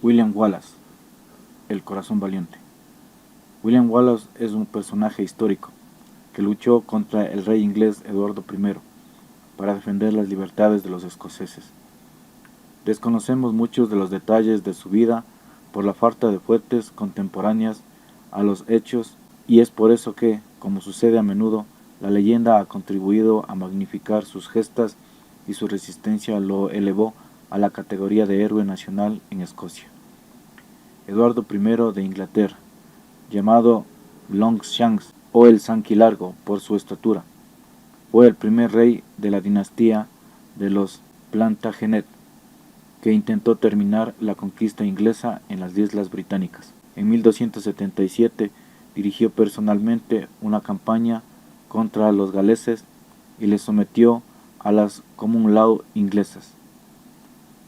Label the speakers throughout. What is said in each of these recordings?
Speaker 1: William Wallace, el corazón valiente. William Wallace es un personaje histórico que luchó contra el rey inglés Eduardo I para defender las libertades de los escoceses. Desconocemos muchos de los detalles de su vida por la falta de fuentes contemporáneas a los hechos, y es por eso que, como sucede a menudo, la leyenda ha contribuido a magnificar sus gestas y su resistencia lo elevó a la categoría de héroe nacional en Escocia. Eduardo I de Inglaterra, llamado Longshanks o el Sanquilargo por su estatura, fue el primer rey de la dinastía de los Plantagenet, que intentó terminar la conquista inglesa en las Islas Británicas. En 1277 dirigió personalmente una campaña contra los galeses y les sometió a las Common Law inglesas.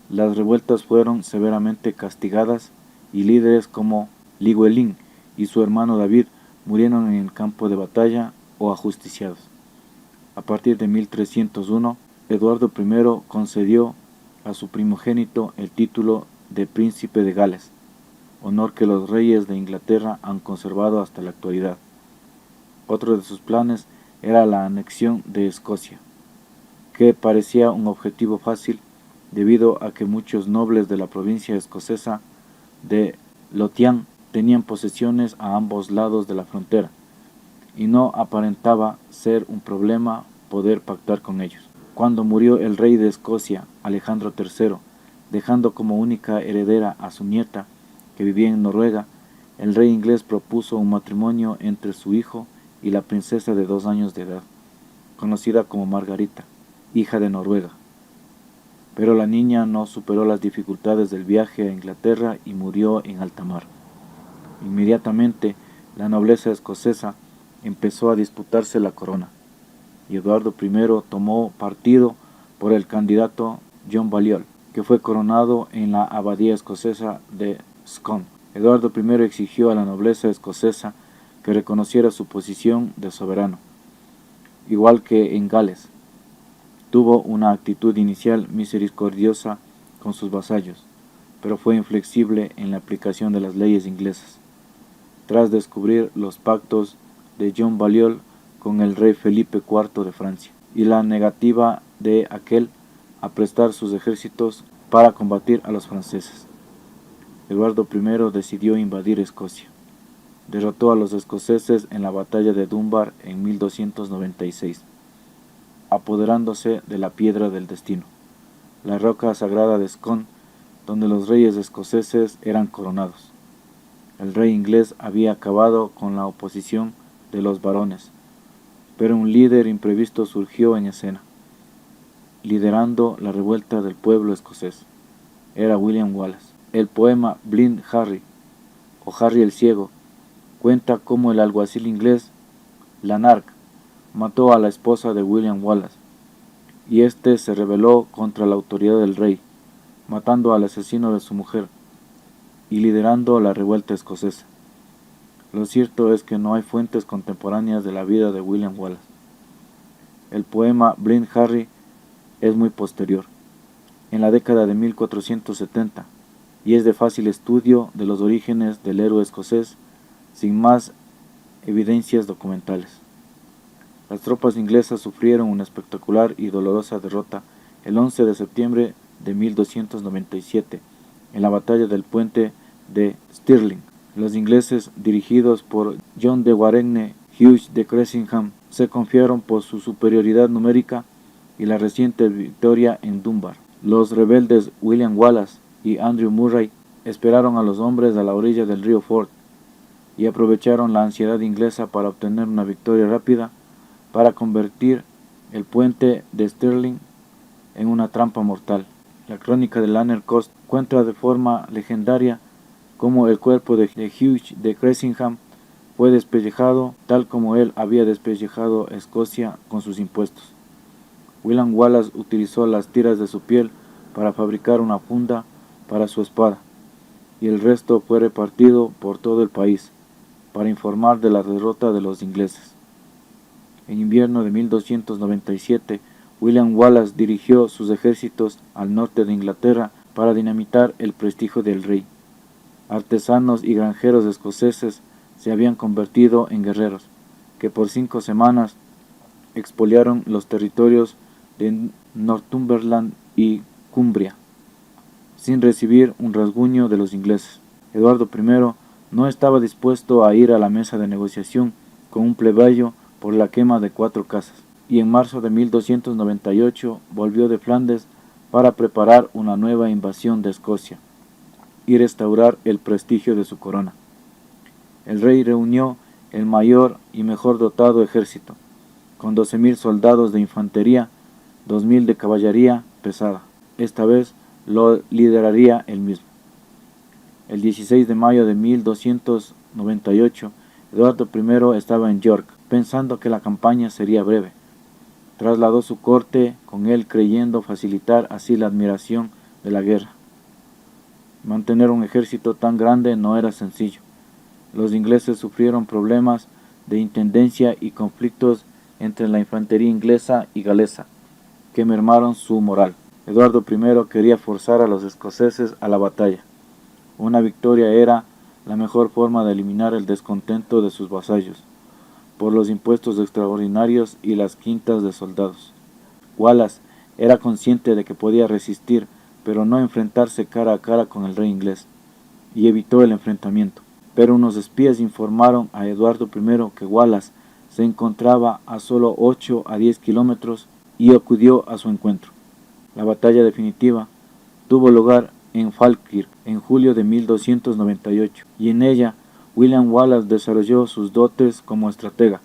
Speaker 1: Las revueltas fueron severamente castigadas y líderes como Llywelyn y su hermano David murieron en el campo de batalla o ajusticiados. A partir de 1301, Eduardo I concedió a su primogénito el título de Príncipe de Gales, honor que los reyes de Inglaterra han conservado hasta la actualidad. Otro de sus planes era la anexión de Escocia, que parecía un objetivo fácil debido a que muchos nobles de la provincia escocesa de Lothian tenían posesiones a ambos lados de la frontera, y no aparentaba ser un problema poder pactar con ellos. Cuando murió el rey de Escocia, Alejandro III, dejando como única heredera a su nieta, que vivía en Noruega, el rey inglés propuso un matrimonio entre su hijo y la princesa de 2 años de edad, conocida como Margarita, hija de Noruega. Pero la niña no superó las dificultades del viaje a Inglaterra y murió en alta mar. Inmediatamente, la nobleza escocesa empezó a disputarse la corona, y Eduardo I tomó partido por el candidato John Balliol, que fue coronado en la abadía escocesa de Scone. Eduardo I exigió a la nobleza escocesa que reconociera su posición de soberano, igual que en Gales. Tuvo una actitud inicial misericordiosa con sus vasallos, pero fue inflexible en la aplicación de las leyes inglesas. Tras descubrir los pactos de John Balliol con el rey Felipe IV de Francia y la negativa de aquel a prestar sus ejércitos para combatir a los franceses, Eduardo I decidió invadir Escocia. Derrotó a los escoceses en la batalla de Dunbar en 1296, apoderándose de la Piedra del Destino, la roca sagrada de Scone, donde los reyes escoceses eran coronados. El rey inglés había acabado con la oposición de los barones, pero un líder imprevisto surgió en escena, liderando la revuelta del pueblo escocés. Era William Wallace. El poema Blind Harry, o Harry el Ciego, cuenta cómo el alguacil inglés Lanark mató a la esposa de William Wallace, y éste se rebeló contra la autoridad del rey, matando al asesino de su mujer y liderando la revuelta escocesa. Lo cierto es que no hay fuentes contemporáneas de la vida de William Wallace. El poema Blind Harry es muy posterior, en la década de 1470, y es de fácil estudio de los orígenes del héroe escocés, sin más evidencias documentales. Las tropas inglesas sufrieron una espectacular y dolorosa derrota el 11 de septiembre de 1297 en la batalla del puente de Stirling. Los ingleses, dirigidos por John de Warenne Hughes de Cressingham, se confiaron por su superioridad numérica y la reciente victoria en Dunbar. Los rebeldes William Wallace y Andrew Murray esperaron a los hombres a la orilla del río Forth y aprovecharon la ansiedad inglesa para obtener una victoria rápida, para convertir el puente de Stirling en una trampa mortal. La crónica de Lanner Coast cuenta de forma legendaria cómo el cuerpo de Hugh de Cressingham fue despellejado tal como él había despellejado Escocia con sus impuestos. William Wallace utilizó las tiras de su piel para fabricar una funda para su espada, y el resto fue repartido por todo el país para informar de la derrota de los ingleses. En invierno de 1297, William Wallace dirigió sus ejércitos al norte de Inglaterra para dinamitar el prestigio del rey, Artesanos y granjeros escoceses se habían convertido en guerreros, que por 5 semanas expoliaron los territorios de Northumberland y Cumbria, sin recibir un rasguño de los ingleses. Eduardo I no estaba dispuesto a ir a la mesa de negociación con un plebeyo por la quema de 4 casas, y en marzo de 1298 volvió de Flandes para preparar una nueva invasión de Escocia y restaurar el prestigio de su corona. El rey reunió el mayor y mejor dotado ejército, con 12.000 soldados de infantería, 2.000 de caballería pesada. Esta vez lo lideraría él mismo. El 16 de mayo de 1298, Eduardo I estaba en York, pensando que la campaña sería breve. Trasladó su corte con él creyendo facilitar así la admiración de la guerra. Mantener un ejército tan grande no era sencillo. Los ingleses sufrieron problemas de intendencia y conflictos entre la infantería inglesa y galesa, que mermaron su moral. Eduardo I quería forzar a los escoceses a la batalla. Una victoria era la mejor forma de eliminar el descontento de sus vasallos, por los impuestos extraordinarios y las quintas de soldados. Wallace era consciente de que podía resistir, pero no enfrentarse cara a cara con el rey inglés, y evitó el enfrentamiento. Pero unos espías informaron a Eduardo I que Wallace se encontraba a solo 8 a 10 kilómetros y acudió a su encuentro. La batalla definitiva tuvo lugar en Falkirk en julio de 1298, y en ella William Wallace desarrolló sus dotes como estratega,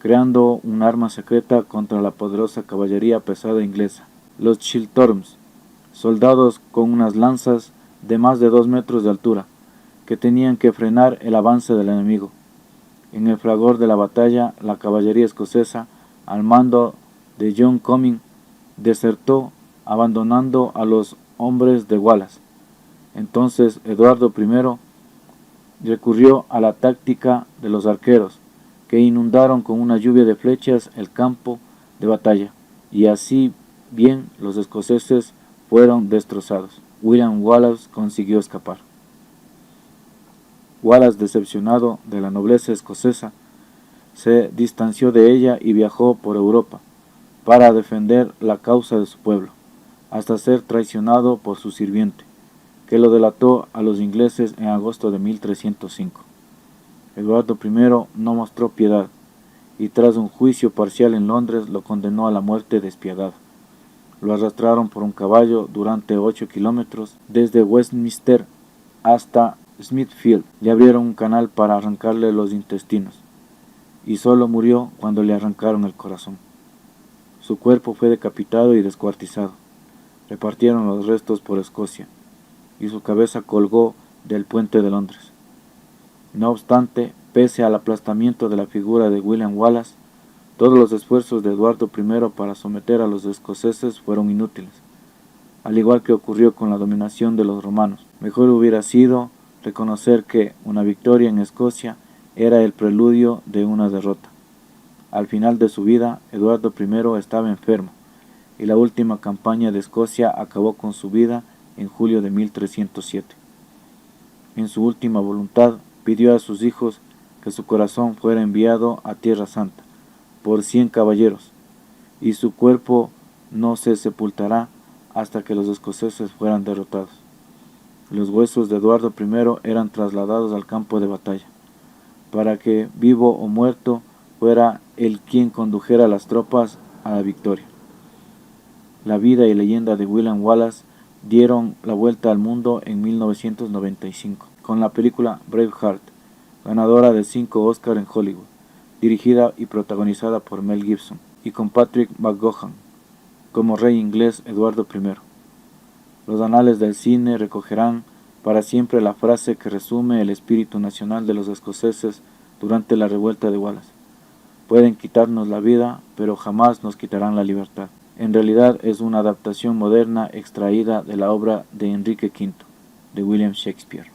Speaker 1: creando un arma secreta contra la poderosa caballería pesada inglesa, los Chilterns, soldados con unas lanzas de más de 2 metros de altura, que tenían que frenar el avance del enemigo. En el fragor de la batalla, la caballería escocesa, al mando de John Comyn, desertó, abandonando a los hombres de Wallace. Entonces Eduardo I recurrió a la táctica de los arqueros, que inundaron con una lluvia de flechas el campo de batalla, y así bien los escoceses fueron destrozados. William Wallace consiguió escapar. Wallace, decepcionado de la nobleza escocesa, se distanció de ella y viajó por Europa para defender la causa de su pueblo, hasta ser traicionado por su sirviente, que lo delató a los ingleses en agosto de 1305. Eduardo I no mostró piedad, y tras un juicio parcial en Londres lo condenó a la muerte despiadada. Lo arrastraron por un caballo durante 8 kilómetros, desde Westminster hasta Smithfield. Le abrieron un canal para arrancarle los intestinos, y solo murió cuando le arrancaron el corazón. Su cuerpo fue decapitado y descuartizado. Repartieron los restos por Escocia, y su cabeza colgó del puente de Londres. No obstante, pese al aplastamiento de la figura de William Wallace, todos los esfuerzos de Eduardo I para someter a los escoceses fueron inútiles, al igual que ocurrió con la dominación de los romanos. Mejor hubiera sido reconocer que una victoria en Escocia era el preludio de una derrota. Al final de su vida, Eduardo I estaba enfermo, y la última campaña de Escocia acabó con su vida en julio de 1307. En su última voluntad, pidió a sus hijos que su corazón fuera enviado a Tierra Santa por 100 caballeros, y su cuerpo no se sepultará hasta que los escoceses fueran derrotados. Los huesos de Eduardo I eran trasladados al campo de batalla, para que, vivo o muerto, fuera él quien condujera a las tropas a la victoria. La vida y leyenda de William Wallace dieron la vuelta al mundo en 1995, con la película Braveheart, ganadora de 5 Oscars en Hollywood, dirigida y protagonizada por Mel Gibson, y con Patrick McGoohan como rey inglés Eduardo I. Los anales del cine recogerán para siempre la frase que resume el espíritu nacional de los escoceses durante la revuelta de Wallace: pueden quitarnos la vida, pero jamás nos quitarán la libertad. En realidad es una adaptación moderna extraída de la obra de Enrique V, de William Shakespeare.